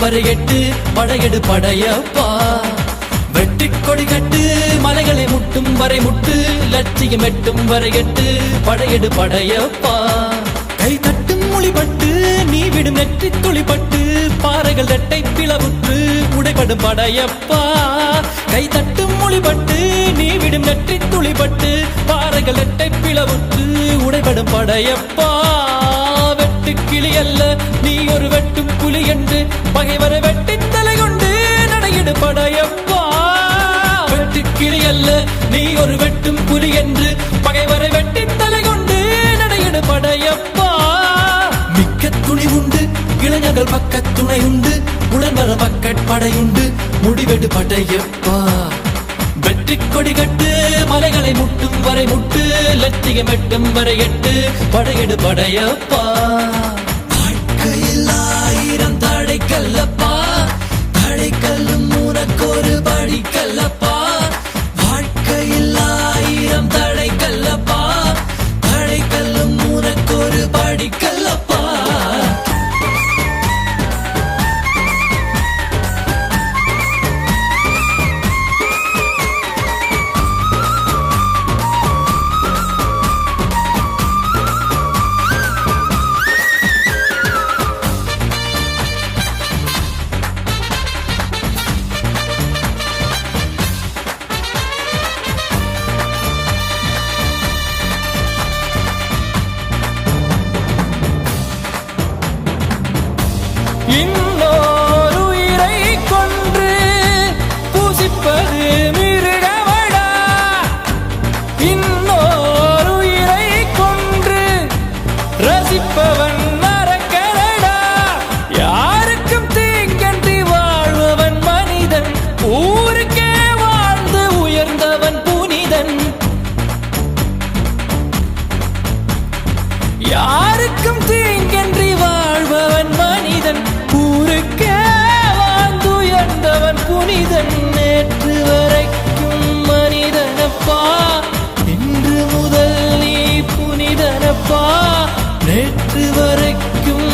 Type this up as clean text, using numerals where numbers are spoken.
வரை எட்டு படையெடு படையப்பா. வெட்டி கொடி கட்டு மலைகளை முட்டும் வரை முட்டு லட்சியம் எட்டும் வரை எட்டு படையெடு படையப்பா. கை தட்டும் மொழிபட்டு நீ விடும் நெற்றி துளிப்பட்டு பாறைகள் ரெட்டை பிளவுற்று உடைபடும் படையப்பா. கை தட்டும் மொழிபட்டு நீ விடும் நெற்றி துளிப்பட்டு பாறைகள் ரெட்டை பிளவுற்று உடைபடும் படையப்பா. வெட்டு கிளி அல்ல நீ ஒரு வெட்டும் புலி என்று பகைவரை வெட்டி தலை கொண்டு நடையிடு படையப்பா. வெட்டு கிளி அல்ல நீ ஒரு வெட்டும் புலி என்று பகைவரை வெட்டி தலை கொண்டு நடையிடு படையப்பா. மிக்க துணி உண்டு இளைஞர்கள் பக்க துணை உண்டு உடன்வர பக்கட்படையுண்டு முடிவெடு படையப்பா. வெற்றி கொடி கட்டு மலைகளை முட்டும் வரை முட்டு லட்சியம் எட்டும் வரை எட்டு படையெடு படையப்பா. வாழ்க்கையில் 1000 தடைக்கல்லப்பா, தடைக்கல்லும் உனக்கொரு படிக்கல்லப்பா. வாழ்க்கையில் 1000 தடைக்கல்லப்பா, தடைக்கல்லும் உனக்கொரு படிக்கல்லப்பா. இன்னொரு உயிரை கொன்று பூசிப்பது மிருகமடா. இன்னொரு உயிரை கொன்று ரசிப்பவன் நரக்கரடா. யாருக்கும் தீங்கன்றி வாழ்பவன் மனிதன், ஊருக்கே வாழ்ந்து உயர்ந்தவன் புனிதன். யாருக்கும் தீங்கன்றி வாழ்பவன் மனிதன், ஊருக்கே வாழ்ந்து உயர்ந்தவன் புனிதன். நேற்று வரைக்கும் மனிதனப்பா, இன்று முதல் நீ புனிதனப்பா. நேற்று வரைக்கும்